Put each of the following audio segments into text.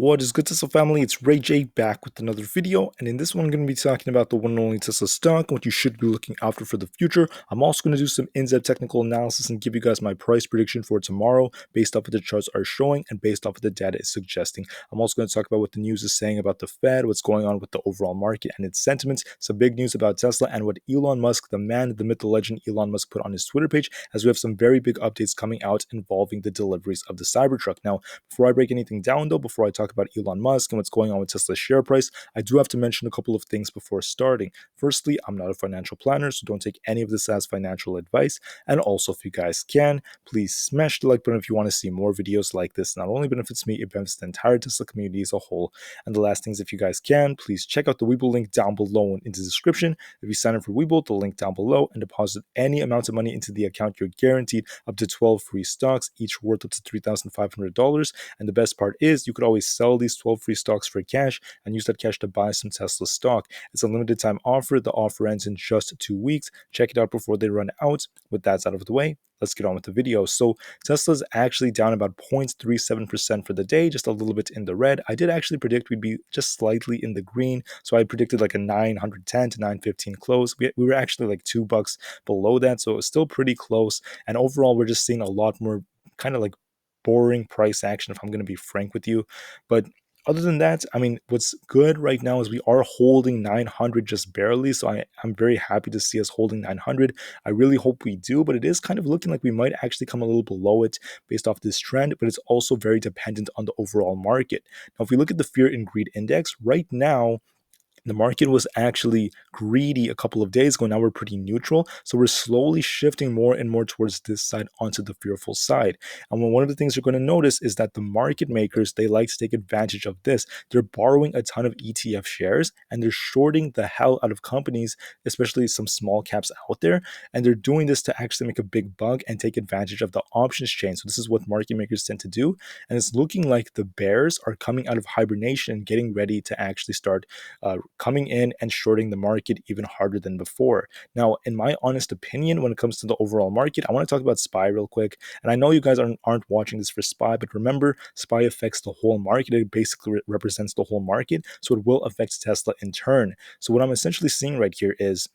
What is good, Tesla family? It's Ray J back with another video, and in this one I'm going to be talking about the one and only Tesla stock and what you should be looking after for the future. I'm also going to do some in-depth technical analysis and give you guys my price prediction for tomorrow based off what the charts are showing and based off what the data is suggesting. I'm also going to talk about what the news is saying about the Fed, what's going on with the overall market and its sentiments, some big news about Tesla, and what Elon Musk, the man, the myth, the legend Elon Musk put on his Twitter page, as we have some very big updates coming out involving the deliveries of the Cybertruck. Now, before I break anything down though, before I talk about Elon Musk and what's going on with Tesla's share price, I do have to mention a couple of things before starting. Firstly, I'm not a financial planner, so don't take any of this as financial advice. And also, if you guys can, please smash the like button if you want to see more videos like this. Not only benefits me, it benefits the entire Tesla community as a whole. And the last things, if you guys can, please check out the Webull link down below in the description. If you sign up for Webull, the link down below, and deposit any amount of money into the account, you're guaranteed up to 12 free stocks, each worth up to $3,500. And the best part is you could always sell these 12 free stocks for cash and use that cash to buy some Tesla stock. It's a limited time offer. The offer ends in just 2 weeks. Check it out before they run out. With that out of the way, let's get on with the video. So Tesla's actually down about 0.37% for the day, just a little bit in the red. I did actually predict we'd be just slightly in the green. So I predicted like a 910 to 915 close. We were actually like $2 below that. So it was still pretty close. And overall, we're just seeing a lot more kind of like boring price action, if I'm going to be frank with you. But other than that, I mean, what's good right now is we are holding 900 just barely. So I'm very happy to see us holding 900. I really hope we do, but it is kind of looking like we might actually come a little below it based off this trend, but it's also very dependent on the overall market. Now, if we look at the fear and greed index right now, the market was actually greedy a couple of days ago. Now we're pretty neutral. So we're slowly shifting more and more towards this side onto the fearful side. And one of the things you're going to notice is that the market makers, they like to take advantage of this. They're borrowing a ton of ETF shares and they're shorting the hell out of companies, especially some small caps out there. And they're doing this to actually make a big buck and take advantage of the options chain. So this is what market makers tend to do. And it's looking like the bears are coming out of hibernation and getting ready to actually start coming in and shorting the market even harder than before. Now, in my honest opinion, when it comes to the overall market, I want to talk about SPY real quick. And I know you guys aren't watching this for SPY, but remember, SPY affects the whole market. It basically represents the whole market. So it will affect Tesla in turn. So what I'm essentially seeing right here is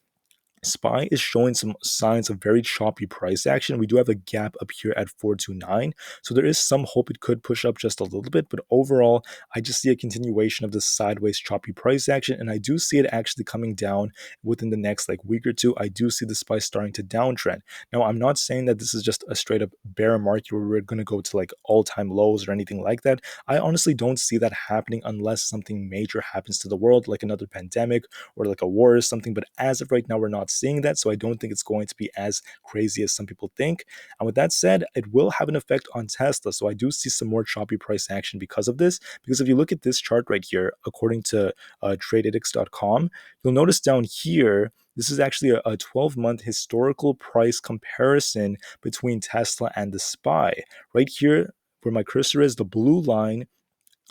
SPY is showing some signs of very choppy price action. We do have a gap up here at 429. So there is some hope it could push up just a little bit. But overall, I just see a continuation of this sideways choppy price action. And I do see it actually coming down within the next like week or two. I do see the SPY starting to downtrend. Now, I'm not saying that this is just a straight up bear market where we're going to go to like all-time lows or anything like that. I honestly don't see that happening unless something major happens to the world, like another pandemic or like a war or something. But as of right now, we're not seeing that. So I don't think it's going to be as crazy as some people think. And with that said, it will have an effect on Tesla. So I do see some more choppy price action because of this. Because if you look at this chart right here, according to tradeaddicts.com, you'll notice down here, this is actually a 12-month historical price comparison between Tesla and the SPY. Right here, where my cursor is, the blue line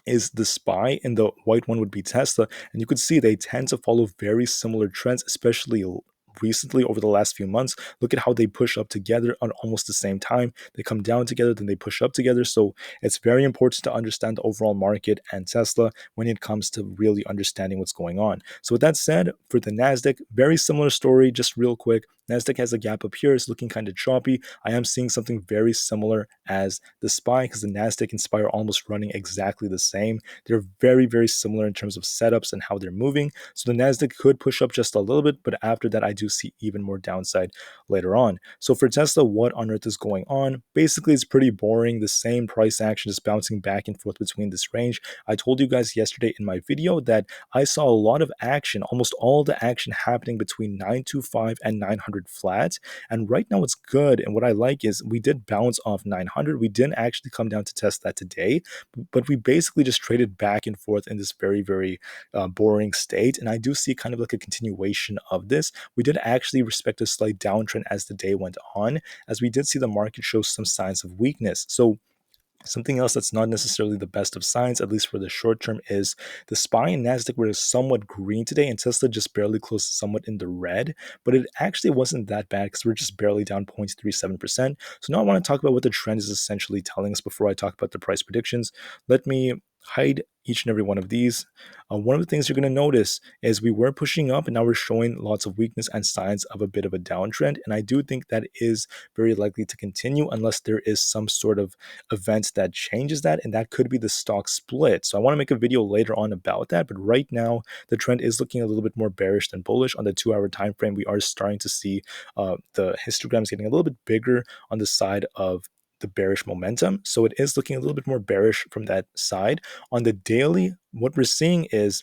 is the SPY and the white one would be Tesla. And you could see they tend to follow very similar trends, especially recently over the last few months. Look at how they push up together on almost the same time. They come down together, then they push up together. So it's very important to understand the overall market and Tesla when it comes to really understanding what's going on. So with that said, for the Nasdaq, very similar story, just real quick. Nasdaq has a gap up here. It's looking kind of choppy. I am seeing something very similar as the SPY because the Nasdaq and SPY are almost running exactly the same. They're very, very similar in terms of setups and how they're moving. So the Nasdaq could push up just a little bit, but after that, I do see even more downside later on. So for Tesla, what on earth is going on? Basically, it's pretty boring. The same price action is bouncing back and forth between this range. I told you guys yesterday in my video that I saw a lot of action, almost all the action happening between 925 and 900 flat. And right now it's good. And what I like is we did bounce off 900. We didn't actually come down to test that today, but we basically just traded back and forth in this very, very boring state. And I do see kind of like a continuation of this. We did actually respect a slight downtrend as the day went on, as we did see the market show some signs of weakness. So something else that's not necessarily the best of signs, at least for the short term, is the SPY and Nasdaq were somewhat green today, and Tesla just barely closed somewhat in the red. But it actually wasn't that bad because we're just barely down 0.37%. So now I want to talk about what the trend is essentially telling us before I talk about the price predictions. Let me hide each and every one of these. One of the things you're going to notice is we were pushing up and now we're showing lots of weakness and signs of a bit of a downtrend. And I do think that is very likely to continue unless there is some sort of event that changes that. And that could be the stock split. So I want to make a video later on about that. But right now, the trend is looking a little bit more bearish than bullish. On the 2 hour time frame, we are starting to see the histograms getting a little bit bigger on the side of the bearish momentum. So it is looking a little bit more bearish from that side. On the daily, what we're seeing is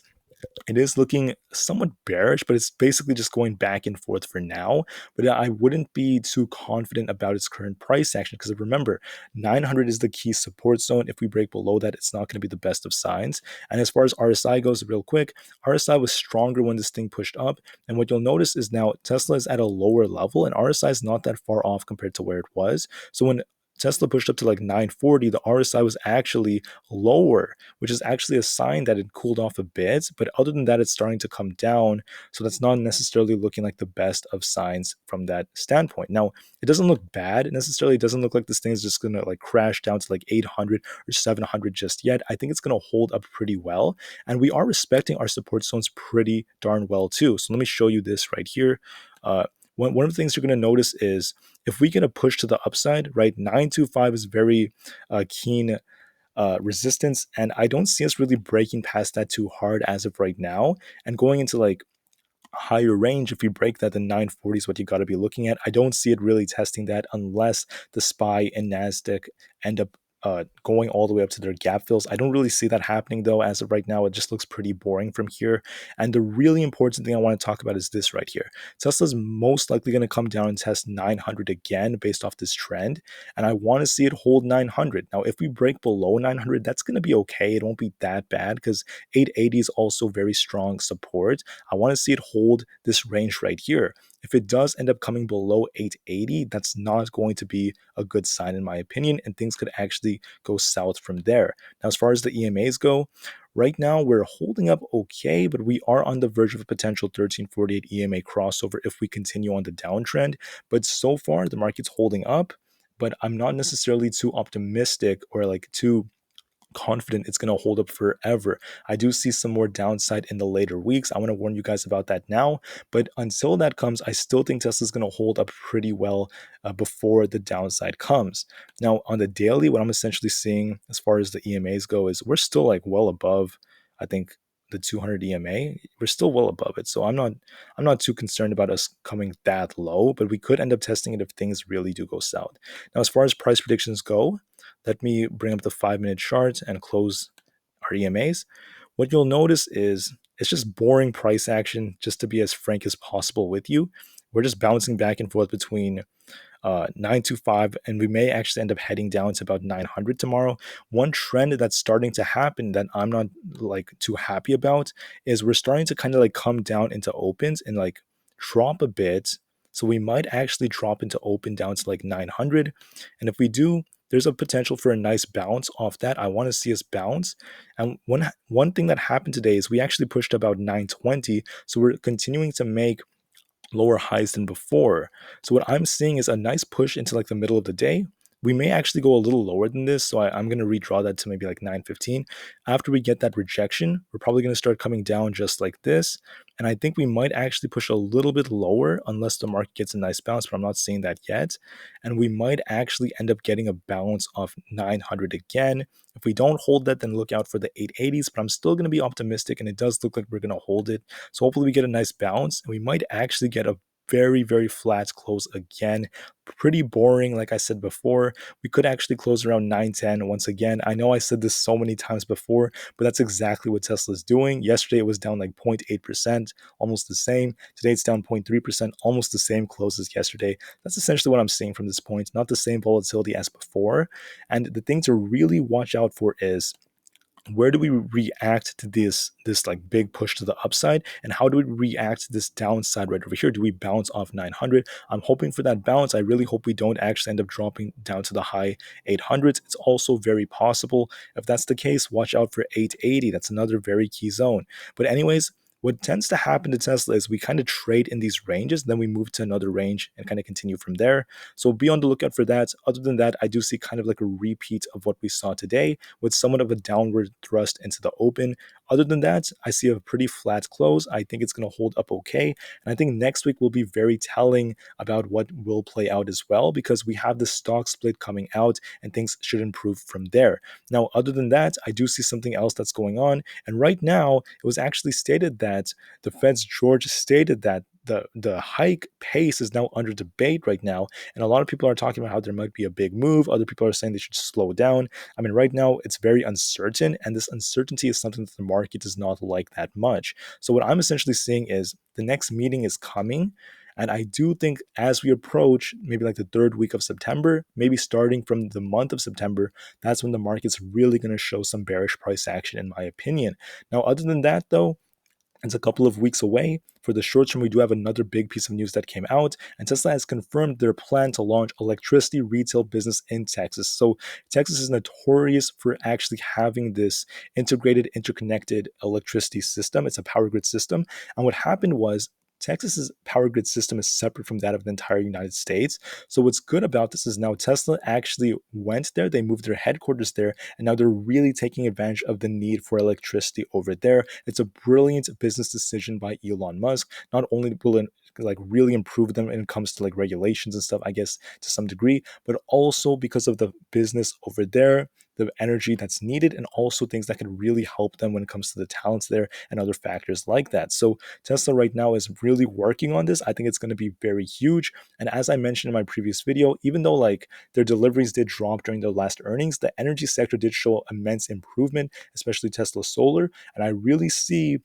it is looking somewhat bearish, but it's basically just going back and forth for now. But I wouldn't be too confident about its current price action because remember, 900 is the key support zone. If we break below that, it's not going to be the best of signs. And as far as RSI goes, real quick, RSI was stronger when this thing pushed up. And what you'll notice is now Tesla is at a lower level and RSI is not that far off compared to where it was. So when Tesla pushed up to like 940, the RSI was actually lower, which is actually a sign that it cooled off a bit. But other than that, it's starting to come down. So that's not necessarily looking like the best of signs from that standpoint. Now, it doesn't look bad necessarily. It doesn't look like this thing is just going to like crash down to like 800 or 700 just yet. I think it's going to hold up pretty well. And we are respecting our support zones pretty darn well too. So let me show you this right here. One of the things you're going to notice is if we get a push to the upside, right, 925 is very keen resistance, and I don't see us really breaking past that too hard as of right now. And going into like higher range, if you break that, then 940 is what you got to be looking at. I don't see it really testing that unless the SPY and Nasdaq end up going all the way up to their gap fills. I don't really see that happening though. As of right now, it just looks pretty boring from here. And the really important thing I want to talk about is this right here. Tesla's most likely going to come down and test 900 again based off this trend. And I want to see it hold 900. Now, if we break below 900, that's going to be okay. It won't be that bad because 880 is also very strong support. I want to see it hold this range right here. If it does end up coming below 880, that's not going to be a good sign in my opinion, and things could actually go south from there. Now, as far as the EMAs go, right now we're holding up okay, but we are on the verge of a potential 1348 EMA crossover if we continue on the downtrend. But so far, the market's holding up, but I'm not necessarily too optimistic or like too confident it's going to hold up forever. I do see some more downside in the later weeks. I want to warn you guys about that now. But until that comes, I still think Tesla's going to hold up pretty well before the downside comes. Now, on the daily, what I'm essentially seeing as far as the EMAs go is we're still like well above, I think, the 200 EMA. We're still well above it. So I'm not too concerned about us coming that low, but we could end up testing it if things really do go south. Now, as far as price predictions go, let me bring up the 5-minute chart and close our EMAs. What you'll notice is it's just boring price action, just to be as frank as possible with you. We're just bouncing back and forth between 925, and we may actually end up heading down to about 900 tomorrow. One trend that's starting to happen that I'm not like too happy about is we're starting to kind of like come down into opens and like drop a bit. So we might actually drop into open down to like 900. And if we do, there's a potential for a nice bounce off that. I want to see us bounce. And one thing that happened today is we actually pushed about 920. So we're continuing to make lower highs than before. So what I'm seeing is a nice push into like the middle of the day. We may actually go a little lower than this, so I'm going to redraw that to maybe like 915. After we get that rejection, we're probably going to start coming down just like this. And I think we might actually push a little bit lower unless the market gets a nice bounce, but I'm not seeing that yet. And we might actually end up getting a bounce off 900 again. If we don't hold that, then look out for the 880s, but I'm still going to be optimistic, and it does look like we're going to hold it. So hopefully we get a nice bounce, and we might actually get a very, very flat close again. Pretty boring, like I said before. We could actually close around 910 once again. I know I said this so many times before, but that's exactly what Tesla's doing. Yesterday it was down like 0.8%, almost the same. Today it's down 0.3%, almost the same close as yesterday. That's essentially what I'm seeing from this point. Not the same volatility as before. And the thing to really watch out for is where do we react to this like big push to the upside, and how do we react to this downside right over here? Do we bounce off 900? I'm hoping for that bounce. I really hope we don't actually end up dropping down to the high 800s. It's also very possible. If that's the case, watch out for 880. That's another very key zone. But anyways, what tends to happen to Tesla is we kind of trade in these ranges, then we move to another range and kind of continue from there. So be on the lookout for that. Other than that, I do see kind of like a repeat of what we saw today with somewhat of a downward thrust into the open. Other than that, I see a pretty flat close. I think it's going to hold up okay. And I think next week will be very telling about what will play out as well, because we have the stock split coming out and things should improve from there. Now, other than that, I do see something else that's going on. And right now, it was actually stated that the Fed's George stated that the hike pace is now under debate right now. And a lot of people are talking about how there might be a big move. Other people are saying they should slow down. I mean, right now it's very uncertain, and this uncertainty is something that the market does not like that much. So what I'm essentially seeing is the next meeting is coming. And I do think as we approach maybe like the third week of September, maybe starting from the month of September, that's when the market's really going to show some bearish price action, in my opinion. Now, other than that, though, it's a couple of weeks away. For the short term, we do have another big piece of news that came out, and Tesla has confirmed their plan to launch electricity retail business in Texas. So Texas is notorious for actually having this integrated, interconnected electricity system. It's a power grid system. And what happened was Texas's power grid system is separate from that of the entire United States. So what's good about this is now Tesla actually went there, they moved their headquarters there, and now they're really taking advantage of the need for electricity over there. It's a brilliant business decision by Elon Musk. Not only will it like really improve them when it comes to like regulations and stuff, I guess to some degree, but also because of the business over there, the energy that's needed, and also things that could really help them when it comes to the talents there and other factors like that. So Tesla right now is really working on this. I think it's going to be very huge. And as I mentioned in my previous video, even though like their deliveries did drop during their last earnings, the energy sector did show immense improvement, especially Tesla Solar. And I really see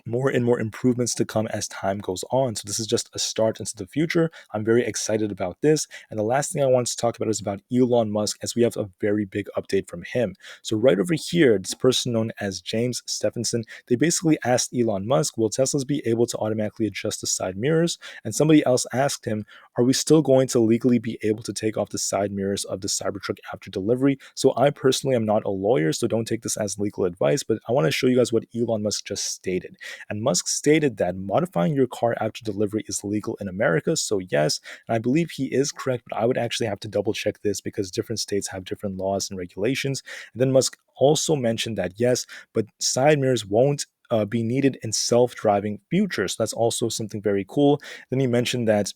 more and more improvements to come as time goes on. So this is just a start into the future. I'm very excited about this. And the last thing I want to talk about is about Elon Musk, as we have a very big update from him. So right over here, this person known as James Stephenson, they basically asked Elon Musk, will Teslas be able to automatically adjust the side mirrors? And somebody else asked him, are we still going to legally be able to take off the side mirrors of the Cybertruck after delivery? So I personally am not a lawyer, so don't take this as legal advice, but I want to show you guys what Elon Musk just stated. And Musk stated that modifying your car after delivery is legal in America. So yes, and I believe he is correct, but I would actually have to double check this because different states have different laws and regulations. And then Musk also mentioned that yes, but side mirrors won't be needed in self-driving futures. So that's also something very cool. Then he mentioned that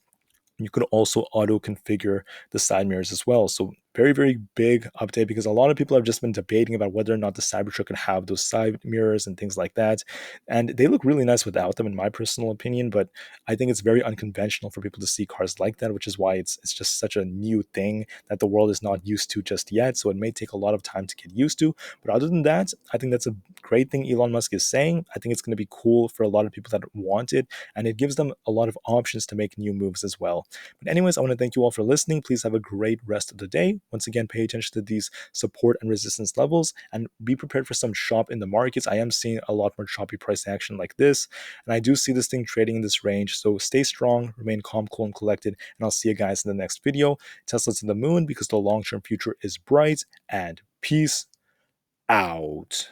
you could also auto configure the side mirrors as well. So very, very big update, because a lot of people have just been debating about whether or not the Cybertruck could have those side mirrors and things like that. And they look really nice without them, in my personal opinion, but I think it's very unconventional for people to see cars like that, which is why it's just such a new thing that the world is not used to just yet. So it may take a lot of time to get used to. But other than that, I think that's a great thing Elon Musk is saying. I think it's going to be cool for a lot of people that want it, and it gives them a lot of options to make new moves as well. But anyways, I want to thank you all for listening. Please have a great rest of the day. Once again, pay attention to these support and resistance levels and be prepared for some chop in the markets. I am seeing a lot more choppy price action like this, and I do see this thing trading in this range. So stay strong, remain calm, cool, and collected, and I'll see you guys in the next video. Tesla to the moon, because the long-term future is bright, and peace out.